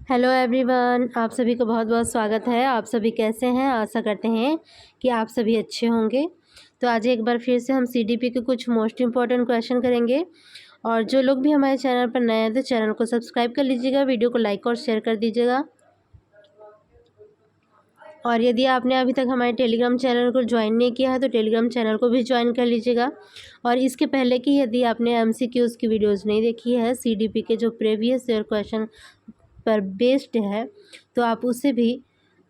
Hello everyone, आप सभी को बहुत बहुत स्वागत है। आप सभी कैसे हैं? आशा करते हैं कि आप सभी अच्छे होंगे। तो आज एक बार फिर से हम सीडीपी के कुछ मोस्ट इम्पॉर्टेंट क्वेश्चन करेंगे। और जो लोग भी हमारे चैनल पर नए हैं तो चैनल को सब्सक्राइब कर लीजिएगा, वीडियो को लाइक और शेयर कर दीजिएगा। और यदि आपने अभी तक हमारे टेलीग्राम चैनल को ज्वाइन नहीं किया है तो टेलीग्राम चैनल को भी ज्वाइन कर लीजिएगा। और इसके पहले कि यदि आपने एमसीक्यूज़ की वीडियोज़ नहीं देखी है, सीडीपी के जो प्रीवियस ईयर क्वेश्चन पर बेस्ड है, तो आप उसे भी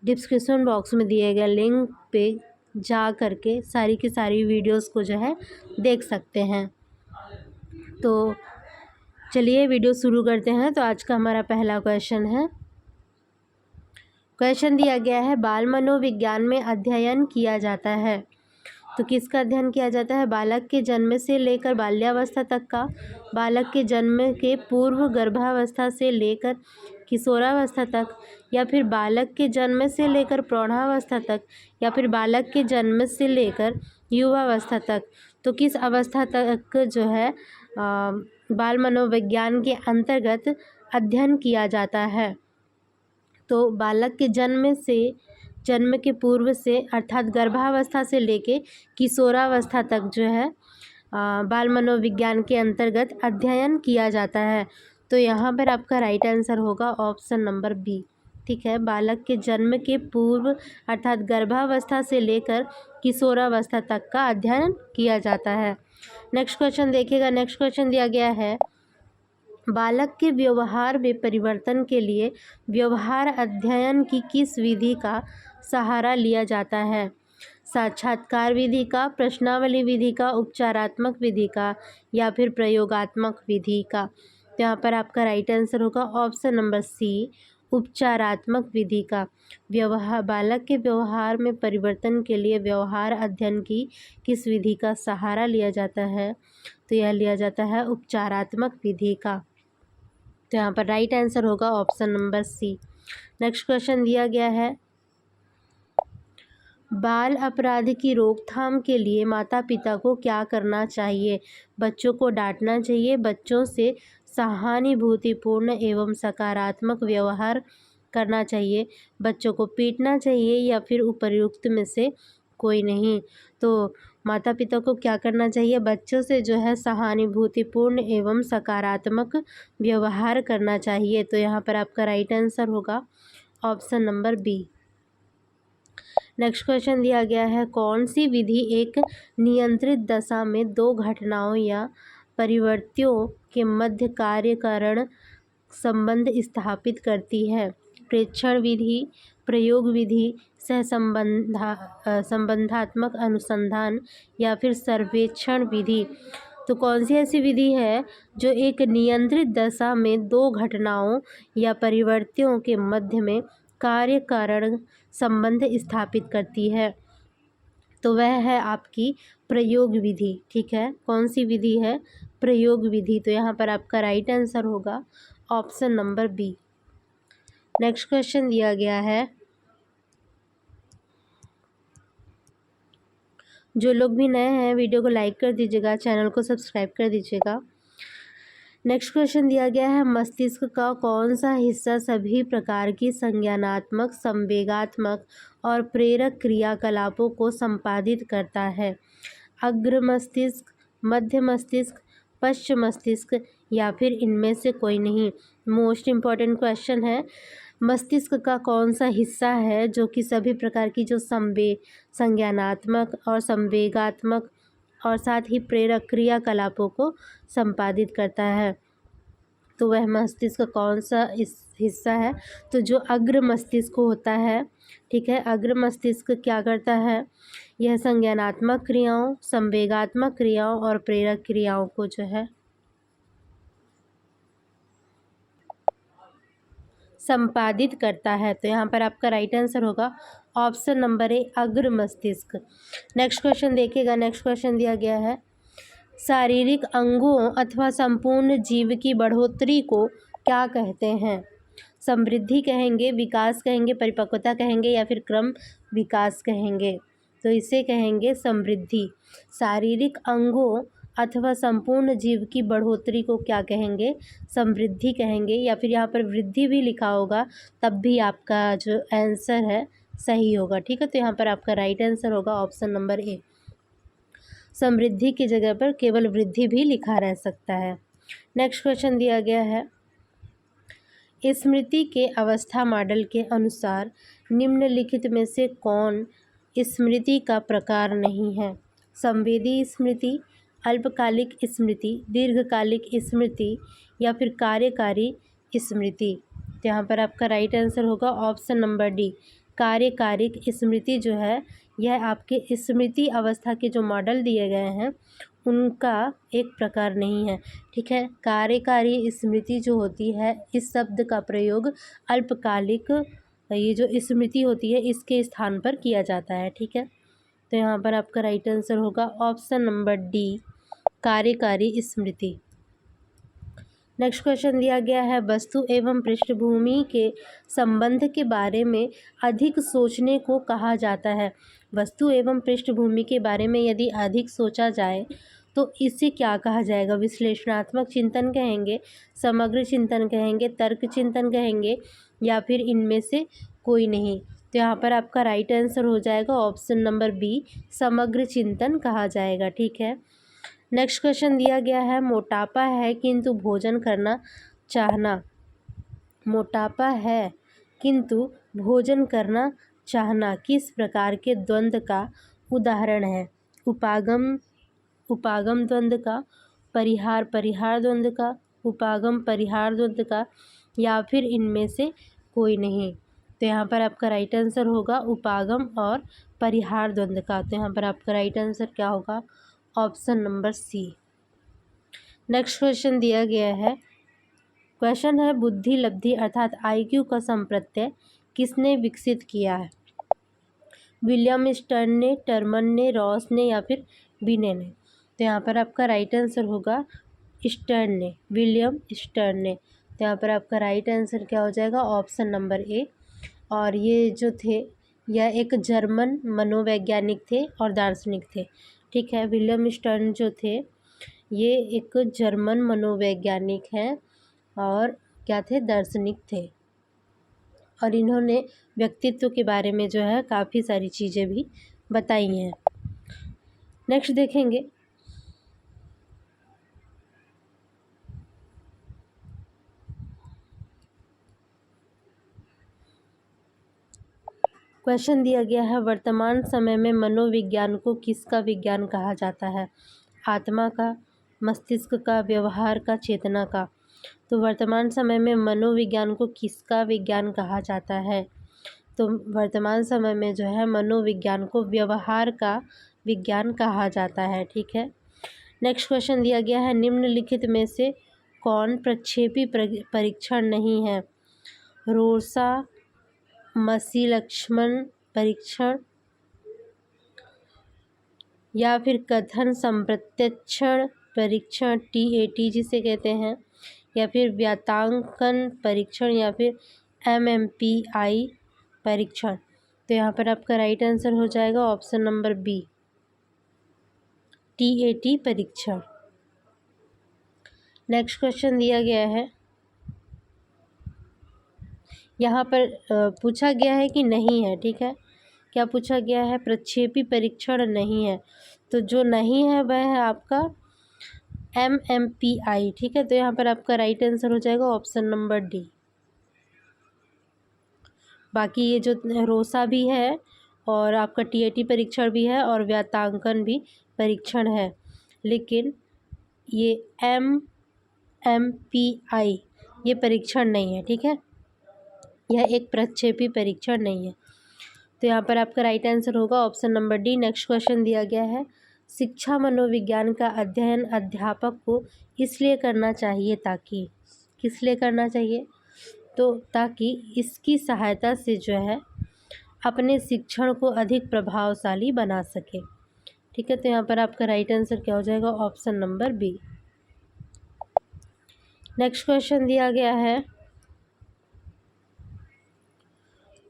डिस्क्रिप्शन बॉक्स में दिए गए लिंक पे जा करके सारी की सारी वीडियोस को जो है देख सकते हैं। तो चलिए वीडियो शुरू करते हैं। तो आज का हमारा पहला क्वेश्चन है। क्वेश्चन दिया गया है, बाल मनोविज्ञान में अध्ययन किया जाता है। तो किसका अध्ययन किया जाता है? बालक के जन्म से लेकर बाल्यावस्था तक का, बालक के जन्म के पूर्व गर्भावस्था से लेकर किशोरावस्था तक, या फिर बालक के जन्म से लेकर प्रौढ़ावस्था तक, या फिर बालक के जन्म से लेकर युवावस्था तक। तो किस अवस्था तक जो है बाल मनोविज्ञान के अंतर्गत अध्ययन किया जाता है? तो बालक के जन्म के पूर्व से अर्थात गर्भावस्था से लेके किशोरावस्था तक जो है बाल मनोविज्ञान के अंतर्गत अध्ययन किया जाता है। तो यहाँ पर आपका राइट आंसर होगा ऑप्शन नंबर बी। ठीक है, बालक के जन्म के पूर्व अर्थात गर्भावस्था से लेकर किशोरावस्था तक का अध्ययन किया जाता है। नेक्स्ट क्वेश्चन देखिएगा। नेक्स्ट क्वेश्चन दिया गया है, बालक के व्यवहार में परिवर्तन के लिए व्यवहार अध्ययन की किस विधि का सहारा लिया जाता है? साक्षात्कार विधि का, प्रश्नावली विधि का, उपचारात्मक विधि का, या फिर प्रयोगात्मक विधि का? तो यहाँ पर आपका राइट आंसर होगा ऑप्शन नंबर सी, उपचारात्मक विधि का। बालक के व्यवहार में परिवर्तन के लिए व्यवहार अध्ययन की किस विधि का सहारा लिया जाता है? तो यह लिया जाता है उपचारात्मक विधि का। तो यहाँ पर राइट आंसर होगा option number C. Next question दिया गया है, बाल अपराध की रोकथाम के लिए माता पिता को क्या करना चाहिए? बच्चों को डांटना चाहिए, बच्चों से सहानुभूतिपूर्ण एवं सकारात्मक व्यवहार करना चाहिए, बच्चों को पीटना चाहिए, या फिर उपर्युक्त में से कोई नहीं? तो माता पिता को क्या करना चाहिए? बच्चों से जो है सहानुभूतिपूर्ण एवं सकारात्मक व्यवहार करना चाहिए। तो यहाँ पर आपका राइट आंसर होगा option number B. Next question दिया गया है, कौन सी विधि एक नियंत्रित दशा में दो घटनाओं या परिवर्तियों के मध्य कार्य कारण संबंध स्थापित करती है? प्रेक्षण विधि, प्रयोग विधि, संबंधात्मक अनुसंधान, या फिर सर्वेक्षण विधि? तो कौन सी ऐसी विधि है जो एक नियंत्रित दशा में दो घटनाओं या परिवर्तियों के मध्य में कार्य कारण संबंध स्थापित करती है? तो वह है आपकी प्रयोग विधि। ठीक है, कौन सी विधि है? प्रयोग विधि। तो यहाँ पर आपका राइट आंसर होगा option number B. Next question दिया गया है, जो लोग भी नए हैं वीडियो को लाइक कर दीजिएगा, चैनल को सब्सक्राइब कर दीजिएगा। नेक्स्ट क्वेश्चन दिया गया है, मस्तिष्क का कौन सा हिस्सा सभी प्रकार की संज्ञानात्मक, संवेगात्मक और प्रेरक क्रियाकलापों को संपादित करता है? अग्र मस्तिष्क, मध्य मस्तिष्क, पश्च मस्तिष्क, या फिर इनमें से कोई नहीं? मोस्ट इम्पॉर्टेंट क्वेश्चन है, मस्तिष्क का कौन सा हिस्सा है जो कि सभी प्रकार की जो संज्ञानात्मक और संवेगात्मक और साथ ही प्रेरक क्रियाकलापों को संपादित करता है? तो वह मस्तिष्क कौन सा इस हिस्सा है? तो जो अग्र मस्तिष्क होता है, ठीक है, अग्र मस्तिष्क क्या करता है? यह संज्ञानात्मक क्रियाओं, संवेगात्मक क्रियाओं और प्रेरक क्रियाओं को जो है संपादित करता है। तो यहाँ पर आपका राइट आंसर होगा ऑप्शन नंबर ए, अग्र मस्तिष्क। नेक्स्ट क्वेश्चन देखिएगा। नेक्स्ट क्वेश्चन दिया गया है, शारीरिक अंगों अथवा संपूर्ण जीव की बढ़ोतरी को क्या कहते हैं? समृद्धि कहेंगे, विकास कहेंगे, परिपक्वता कहेंगे, या फिर क्रम विकास कहेंगे? तो इसे कहेंगे समृद्धि। शारीरिक अंगों अथवा संपूर्ण जीव की बढ़ोतरी को क्या कहेंगे? समृद्धि कहेंगे। या फिर यहाँ पर वृद्धि भी लिखा होगा तब भी आपका जो आंसर है सही होगा। ठीक है, तो यहाँ पर आपका राइट आंसर होगा ऑप्शन नंबर ए। समृद्धि की जगह पर केवल वृद्धि भी लिखा रह सकता है। नेक्स्ट क्वेश्चन दिया गया है, स्मृति के अवस्था मॉडल के अनुसार निम्नलिखित में से कौन स्मृति का प्रकार नहीं है? संवेदी स्मृति, अल्पकालिक स्मृति, दीर्घकालिक स्मृति या फिर कार्यकारी स्मृति। तो यहाँ पर आपका राइट आंसर होगा ऑप्शन नंबर डी। कार्यकारिक स्मृति जो है यह आपके स्मृति अवस्था के जो मॉडल दिए गए हैं उनका एक प्रकार नहीं है। ठीक है, कार्यकारी स्मृति जो होती है इस शब्द का प्रयोग अल्पकालिक ये जो स्मृति होती है इसके स्थान पर किया जाता है। ठीक है, तो यहाँ पर आपका राइट आंसर होगा ऑप्शन नंबर डी, कार्यकारी स्मृति। नेक्स्ट क्वेश्चन दिया गया है, वस्तु एवं पृष्ठभूमि के संबंध के बारे में अधिक सोचने को कहा जाता है। वस्तु एवं पृष्ठभूमि के बारे में यदि अधिक सोचा जाए तो इसे क्या कहा जाएगा? विश्लेषणात्मक चिंतन कहेंगे, समग्र चिंतन कहेंगे, तर्क चिंतन कहेंगे या फिर इनमें से कोई नहीं। तो यहाँ पर आपका राइट आंसर हो जाएगा ऑप्शन नंबर बी, समग्र चिंतन कहा जाएगा। ठीक है, नेक्स्ट क्वेश्चन दिया गया है, मोटापा है किंतु भोजन करना चाहना। मोटापा है किंतु भोजन करना चाहना किस प्रकार के द्वंद्व का उदाहरण है? उपागम उपागम द्वंद्व का, परिहार परिहार द्वंद्व का, उपागम परिहार द्वंद्व का या फिर इनमें से कोई नहीं। तो यहाँ पर आपका राइट आंसर होगा उपागम और परिहार द्वंद्व का। तो यहाँ पर आपका राइट आंसर क्या होगा? Option number C. Next question दिया गया है, क्वेश्चन है बुद्धि लब्धि अर्थात आईक्यू का संप्रत्यय किसने विकसित किया है? विलियम स्टर्न ने, टर्मन ने, रॉस ने या फिर बिने ने। तो यहाँ पर आपका राइट आंसर होगा स्टर्न ने, विलियम स्टर्न ने। तो यहाँ पर आपका राइट आंसर क्या हो जाएगा? Option number A. और ये जो थे यह एक जर्मन मनोवैज्ञानिक थे और दार्शनिक थे। ठीक है, विलियम स्टर्न जो थे ये एक जर्मन मनोवैज्ञानिक हैं और क्या थे? दार्शनिक थे। और इन्होंने व्यक्तित्व के बारे में जो है काफ़ी सारी चीज़ें भी बताई हैं। नेक्स्ट देखेंगे, क्वेश्चन दिया गया है, वर्तमान समय में मनोविज्ञान को किसका विज्ञान कहा जाता है? आत्मा का, मस्तिष्क का, व्यवहार का, चेतना का। तो वर्तमान समय में मनोविज्ञान को किसका विज्ञान कहा जाता है? तो वर्तमान समय में जो है मनोविज्ञान को व्यवहार का विज्ञान कहा जाता है। ठीक है, नेक्स्ट क्वेश्चन दिया गया है, निम्नलिखित में से कौन प्रक्षेपी परीक्षण नहीं है? रोसा मसी लक्ष्मण परीक्षण या फिर कथन संप्रत्यक्षण परीक्षण TAT जिसे कहते हैं, या फिर व्यातांकन परीक्षण या फिर MMPI परीक्षण। तो यहाँ पर आपका राइट आंसर हो जाएगा ऑप्शन नंबर बी, TAT परीक्षण। नेक्स्ट क्वेश्चन दिया गया है, यहाँ पर पूछा गया है कि नहीं है। ठीक है, क्या पूछा गया है? प्रक्षेपी परीक्षण नहीं है। तो जो नहीं है वह है आपका MMPI। ठीक है, तो यहाँ पर आपका राइट आंसर हो जाएगा ऑप्शन नंबर डी। बाकी ये जो रोसा भी है और आपका TAT परीक्षण भी है और व्यातांकन भी परीक्षण है, लेकिन ये MMPI ये परीक्षण नहीं है। ठीक है, यह एक प्रक्षेपी परीक्षण नहीं है। तो यहाँ पर आपका राइट आंसर होगा option number D. Next question दिया गया है, शिक्षा मनोविज्ञान का अध्ययन अध्यापक को इसलिए करना चाहिए ताकि, किस लिए करना चाहिए? तो ताकि इसकी सहायता से जो है अपने शिक्षण को अधिक प्रभावशाली बना सके। ठीक है, तो यहाँ पर आपका राइट आंसर क्या हो जाएगा? Option number B. Next question दिया गया है,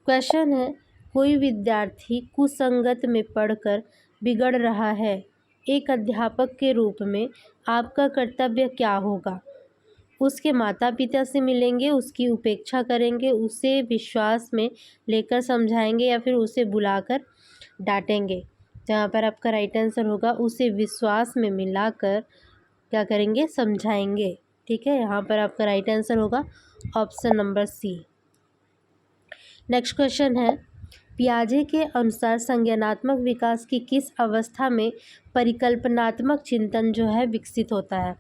क्वेश्चन है कोई विद्यार्थी कुसंगत में पढ़कर बिगड़ रहा है एक अध्यापक के रूप में आपका कर्तव्य क्या होगा? उसके माता पिता से मिलेंगे, उसकी उपेक्षा करेंगे, उसे विश्वास में लेकर समझाएंगे या फिर उसे बुलाकर डांटेंगे? जहाँ पर आपका राइट आंसर होगा उसे विश्वास में मिलाकर क्या करेंगे? समझाएंगे। ठीक है, यहाँ पर आपका राइट आंसर होगा option number C. Next question है, पियाजे के अनुसार संज्ञानात्मक विकास की किस अवस्था में परिकल्पनात्मक चिंतन जो है विकसित होता है?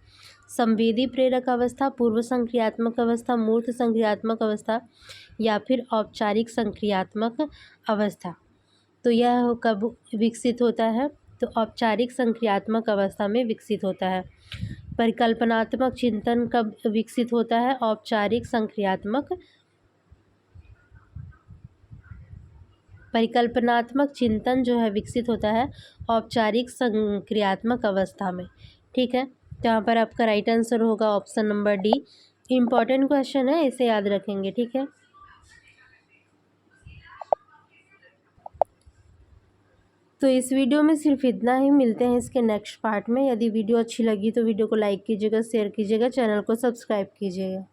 संवेदी प्रेरक अवस्था, पूर्व संक्रियात्मक अवस्था, मूर्त संक्रियात्मक अवस्था या फिर औपचारिक संक्रियात्मक अवस्था? तो यह कब विकसित होता है? तो औपचारिक संक्रियात्मक अवस्था में विकसित होता है। परिकल्पनात्मक चिंतन कब विकसित होता है? औपचारिक संक्रियात्मक परिकल्पनात्मक चिंतन जो है विकसित होता है औपचारिक संक्रियात्मक अवस्था में। ठीक है, तो यहाँ पर आपका राइट आंसर होगा option number D. Important question है, इसे याद रखेंगे। ठीक है, तो इस वीडियो में सिर्फ इतना ही। मिलते हैं इसके नेक्स्ट पार्ट में। यदि वीडियो अच्छी लगी तो वीडियो को लाइक कीजिएगा, शेयर कीजिएगा, चैनल को सब्सक्राइब कीजिएगा।